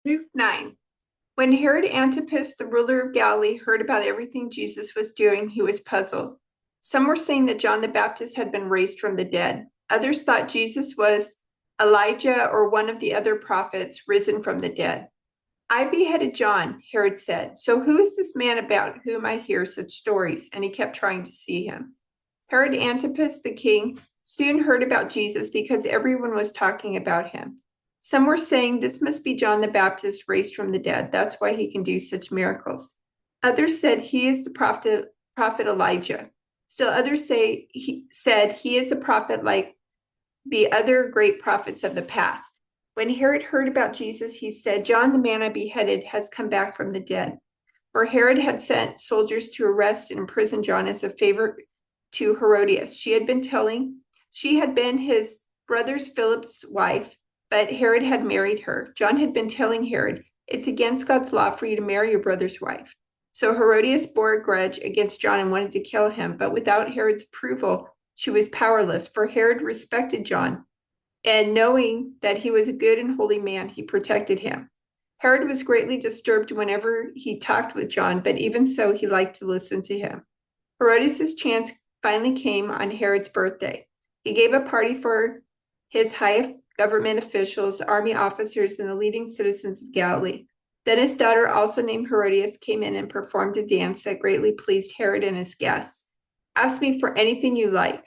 Luke 9. When Herod Antipas, the ruler of Galilee, heard about everything Jesus was doing, he was puzzled. Some were saying that John the Baptist had been raised from the dead. Others thought Jesus was Elijah or one of the other prophets risen from the dead. I beheaded John, Herod said. So who is this man about whom I hear such stories? And he kept trying to see him. Herod Antipas, the king, soon heard about Jesus because everyone was talking about him. Some were saying, this must be John the Baptist raised from the dead. That's why he can do such miracles. Others said he is the prophet Elijah. Still others said he is a prophet like the other great prophets of the past. When Herod heard about Jesus, he said, John, the man I beheaded, has come back from the dead. For Herod had sent soldiers to arrest and imprison John as a favor to Herodias. She had been his brother's Philip's wife, but Herod had married her. John had been telling Herod, it's against God's law for you to marry your brother's wife. So Herodias bore a grudge against John and wanted to kill him, but without Herod's approval, she was powerless, for Herod respected John, and knowing that he was a good and holy man, he protected him. Herod was greatly disturbed whenever he talked with John, but even so, he liked to listen to him. Herodias' chance finally came on Herod's birthday. He gave a party for his high government officials, army officers, and the leading citizens of Galilee. Then his daughter, also named Herodias, came in and performed a dance that greatly pleased Herod and his guests. Ask me for anything you like,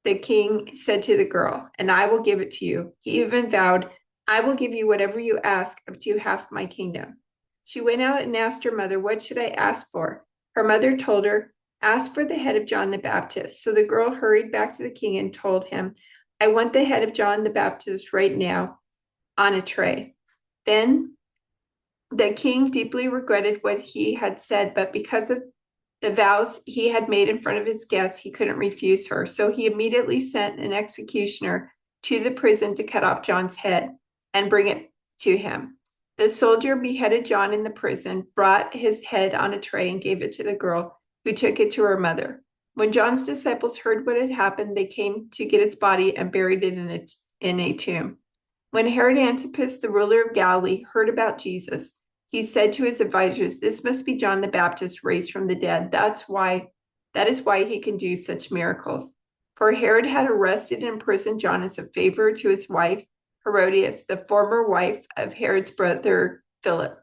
the king said to the girl, and I will give it to you. He even vowed, I will give you whatever you ask up to half my kingdom. She went out and asked her mother, what should I ask for? Her mother told her, ask for the head of John the Baptist. So the girl hurried back to the king and told him, I want the head of John the Baptist right now on a tray. Then the king deeply regretted what he had said, but because of the vows he had made in front of his guests, he couldn't refuse her. So he immediately sent an executioner to the prison to cut off John's head and bring it to him. The soldier beheaded John in the prison, brought his head on a tray, and gave it to the girl, who took it to her mother. When John's disciples heard what had happened, they came to get his body and buried it in a tomb. When Herod Antipas, the ruler of Galilee, heard about Jesus, he said to his advisors, this must be John the Baptist raised from the dead. That is why he can do such miracles. For Herod had arrested and imprisoned John as a favor to his wife, Herodias, the former wife of Herod's brother Philip.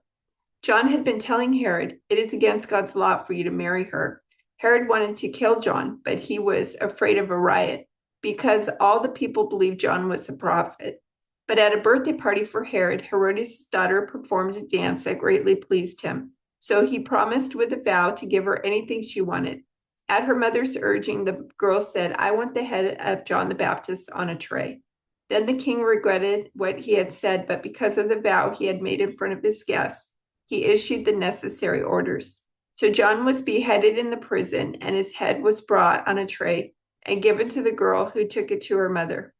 John had been telling Herod, it is against God's law for you to marry her. Herod wanted to kill John, but he was afraid of a riot because all the people believed John was a prophet. But at a birthday party for Herod, Herodias' daughter performed a dance that greatly pleased him. So he promised with a vow to give her anything she wanted. At her mother's urging, the girl said, I want the head of John the Baptist on a tray. Then the king regretted what he had said, but because of the vow he had made in front of his guests, he issued the necessary orders. So John was beheaded in the prison, and his head was brought on a tray and given to the girl, who took it to her mother.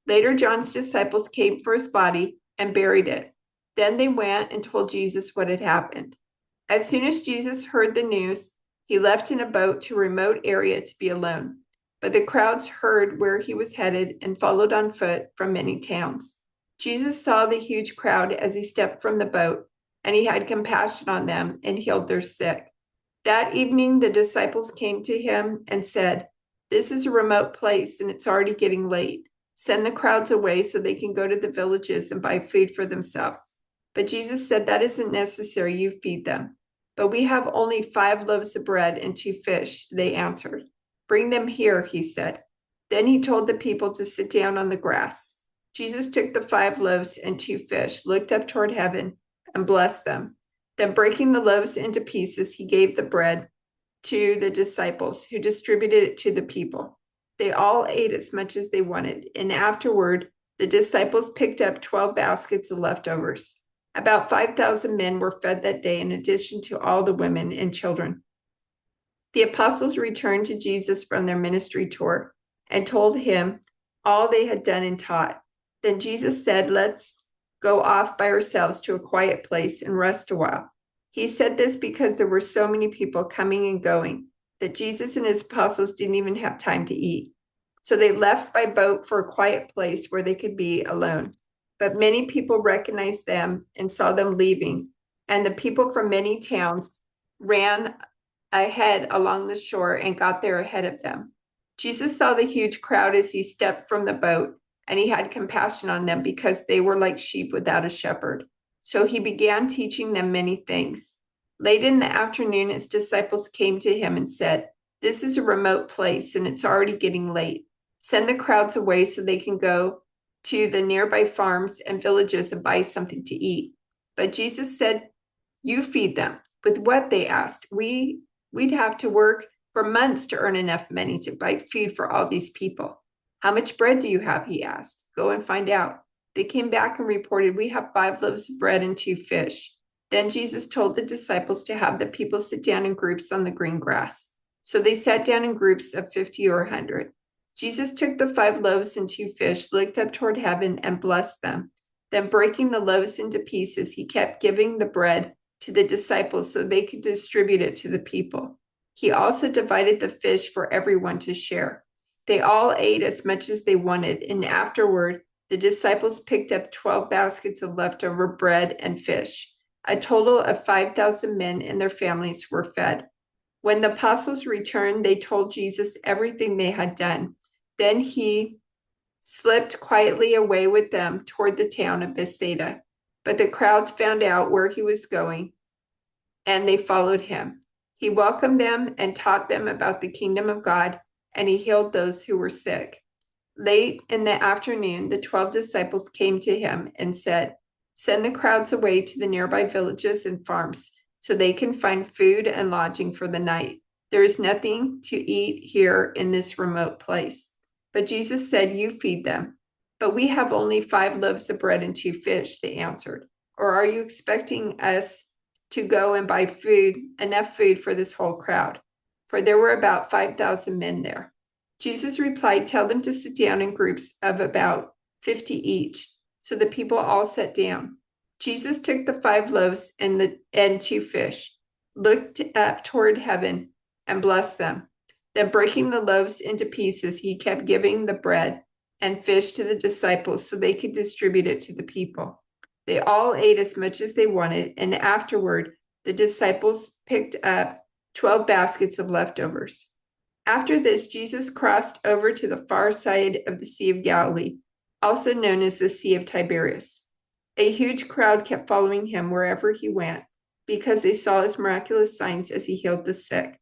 Later, John's disciples came for his body and buried it. Then they went and told Jesus what had happened. As soon as Jesus heard the news, he left in a boat to a remote area to be alone. But the crowds heard where he was headed and followed on foot from many towns. Jesus saw the huge crowd as he stepped from the boat, and he had compassion on them and healed their sick. That evening, the disciples came to him and said, this is a remote place and it's already getting late. Send the crowds away so they can go to the villages and buy food for themselves. But Jesus said, that isn't necessary, you feed them. But we have only 5 loaves of bread and 2 fish, they answered. Bring them here, he said. Then he told the people to sit down on the grass. Jesus took the 5 loaves and 2 fish, looked up toward heaven, and blessed them. Then breaking the loaves into pieces, he gave the bread to the disciples, who distributed it to the people. They all ate as much as they wanted, and afterward, the disciples picked up 12 baskets of leftovers. About 5,000 men were fed that day, in addition to all the women and children. The apostles returned to Jesus from their ministry tour and told him all they had done and taught. Then Jesus said, let's go off by ourselves to a quiet place and rest a while. He said this because there were so many people coming and going that Jesus and his apostles didn't even have time to eat. So they left by boat for a quiet place where they could be alone. But many people recognized them and saw them leaving, and the people from many towns ran ahead along the shore and got there ahead of them. Jesus saw the huge crowd as he stepped from the boat, and he had compassion on them because they were like sheep without a shepherd. So he began teaching them many things. Late in the afternoon, his disciples came to him and said, "This is a remote place, and it's already getting late. Send the crowds away so they can go to the nearby farms and villages and buy something to eat." But Jesus said, "You feed them." With what, they asked. We'd have to work for months to earn enough money to buy food for all these people. "How much bread do you have?" he asked. "Go and find out." They came back and reported, "We have 5 loaves of bread and 2 fish. Then Jesus told the disciples to have the people sit down in groups on the green grass. So they sat down in groups of 50 or 100. Jesus took the 5 loaves and 2 fish, looked up toward heaven, and blessed them. Then, breaking the loaves into pieces, he kept giving the bread to the disciples so they could distribute it to the people. He also divided the fish for everyone to share. They all ate as much as they wanted, and afterward, the disciples picked up 12 baskets of leftover bread and fish. A total of 5,000 men and their families were fed. When the apostles returned, they told Jesus everything they had done. Then he slipped quietly away with them toward the town of Bethsaida. But the crowds found out where he was going, and they followed him. He welcomed them and taught them about the kingdom of God, and he healed those who were sick. Late in the afternoon, the 12 disciples came to him and said, "Send the crowds away to the nearby villages and farms so they can find food and lodging for the night. There is nothing to eat here in this remote place." But Jesus said, "You feed them." "But we have only 5 loaves of bread and 2 fish," they answered. "Or are you expecting us to go and buy enough food for this whole crowd?" For there were about 5,000 men there. Jesus replied, "Tell them to sit down in groups of about 50 each." So the people all sat down. Jesus took the 5 loaves and 2 fish, looked up toward heaven, and blessed them. Then, breaking the loaves into pieces, he kept giving the bread and fish to the disciples so they could distribute it to the people. They all ate as much as they wanted, and afterward, the disciples picked up 12 baskets of leftovers. After this, Jesus crossed over to the far side of the Sea of Galilee, also known as the Sea of Tiberias. A huge crowd kept following him wherever he went because they saw his miraculous signs as he healed the sick.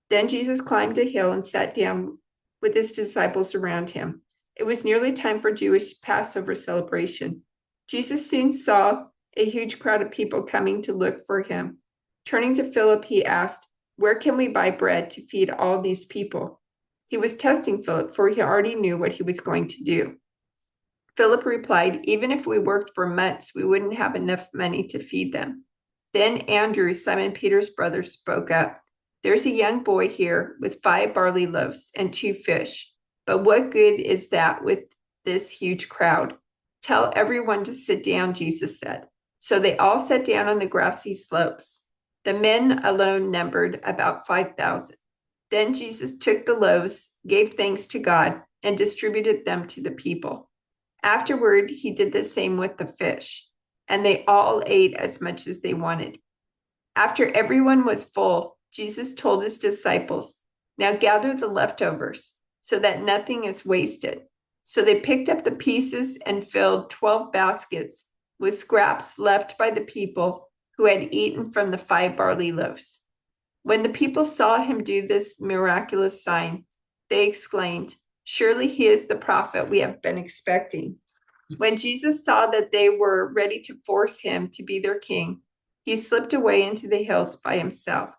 Then Jesus climbed a hill and sat down with his disciples around him. It was nearly time for Jewish Passover celebration. Jesus soon saw a huge crowd of people coming to look for him. Turning to Philip, he asked, "Where can we buy bread to feed all these people?" He was testing Philip, for he already knew what he was going to do. Philip replied, "Even if we worked for months, we wouldn't have enough money to feed them." Then Andrew, Simon Peter's brother, spoke up. "There's a young boy here with 5 barley loaves and 2 fish. But what good is that with this huge crowd?" "Tell everyone to sit down," Jesus said. So they all sat down on the grassy slopes. The men alone numbered about 5,000. Then Jesus took the loaves, gave thanks to God, and distributed them to the people. Afterward, he did the same with the fish, and they all ate as much as they wanted. After everyone was full, Jesus told his disciples, "Now gather the leftovers so that nothing is wasted." So they picked up the pieces and filled 12 baskets with scraps left by the people who had eaten from the 5 barley loaves. When the people saw him do this miraculous sign, they exclaimed, "Surely he is the prophet we have been expecting." When Jesus saw that they were ready to force him to be their king, he slipped away into the hills by himself.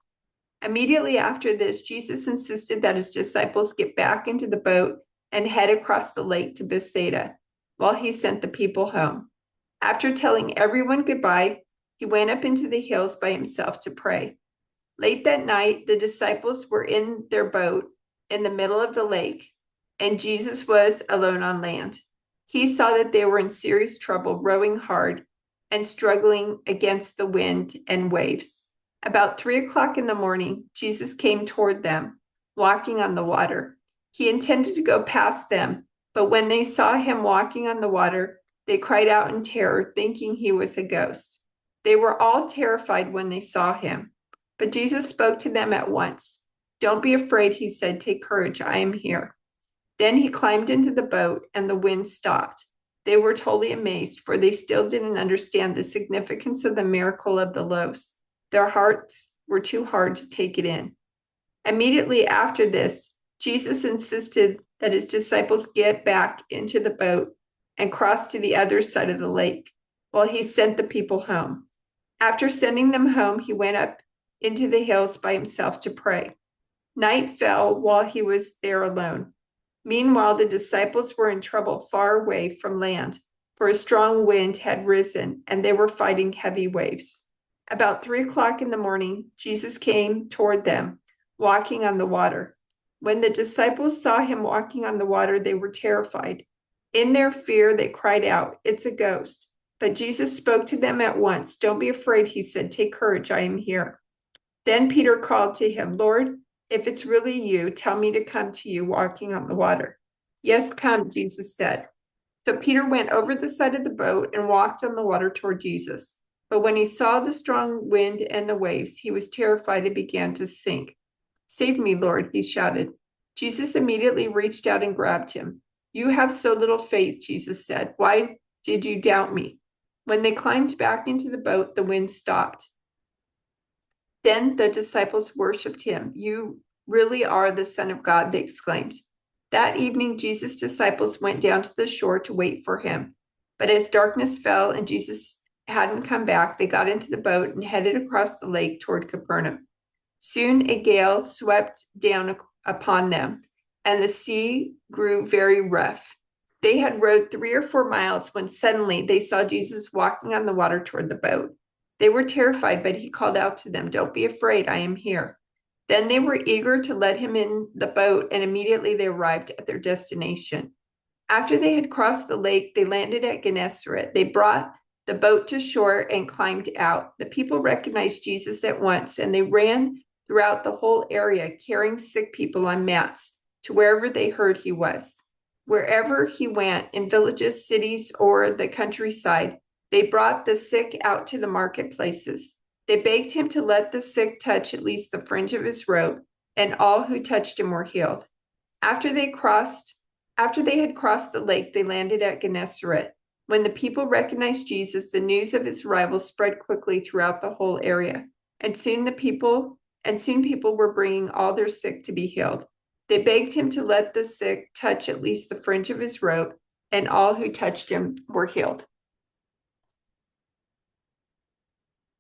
Immediately after this, Jesus insisted that his disciples get back into the boat and head across the lake to Bethsaida while he sent the people home. After telling everyone goodbye, he went up into the hills by himself to pray. Late that night, the disciples were in their boat in the middle of the lake, and Jesus was alone on land. He saw that they were in serious trouble, rowing hard and struggling against the wind and waves. About 3 o'clock in the morning, Jesus came toward them, walking on the water. He intended to go past them, but when they saw him walking on the water, They cried out in terror, thinking he was a ghost. They were all terrified when they saw him. But Jesus spoke to them at once. Don't be afraid, he said. Take courage, I am here. Then he climbed into the boat, and the wind stopped. They were totally amazed, for they still didn't understand the significance of the miracle of the loaves. Their hearts were too hard to take it in. Immediately after this, Jesus insisted that his disciples get back into the boat and cross to the other side of the lake while he sent the people home. After sending them home, he went up into the hills by himself to pray. Night fell while he was there alone. Meanwhile, the disciples were in trouble far away from land, for a strong wind had risen, and they were fighting heavy waves. About 3 o'clock in the morning, Jesus came toward them, walking on the water. When the disciples saw him walking on the water, they were terrified. In their fear, they cried out, "It's a ghost." But Jesus spoke to them at once. "Don't be afraid," he said. "Take courage, I am here." Then Peter called to him, "Lord, if it's really you, tell me to come to you walking on the water." "Yes, come," Jesus said. So Peter went over the side of the boat and walked on the water toward Jesus. But when he saw the strong wind and the waves, he was terrified and began to sink. "Save me, Lord," he shouted. Jesus immediately reached out and grabbed him. "You have so little faith," Jesus said. "Why did you doubt me?" When they climbed back into the boat, the wind stopped. Then the disciples worshiped him. "You really are the Son of God," they exclaimed. That evening, Jesus' disciples went down to the shore to wait for him. But as darkness fell and Jesus hadn't come back, they got into the boat and headed across the lake toward Capernaum. Soon a gale swept down upon them, and the sea grew very rough. They had rowed 3 or 4 miles when suddenly they saw Jesus walking on the water toward the boat. They were terrified, but he called out to them, "Don't be afraid, I am here." Then they were eager to let him in the boat, and immediately they arrived at their destination. After they had crossed the lake, they landed at Gennesaret. They brought the boat to shore and climbed out. The people recognized Jesus at once, and they ran throughout the whole area, carrying sick people on mats to wherever they heard he was. Wherever he went, in villages, cities, or the countryside, they brought the sick out to the marketplaces. They begged him to let the sick touch at least the fringe of his robe, and all who touched him were healed. After they had crossed the lake, they landed at Gennesaret. When the people recognized Jesus, the news of his arrival spread quickly throughout the whole area, and soon people were bringing all their sick to be healed. They begged him to let the sick touch at least the fringe of his robe, and all who touched him were healed.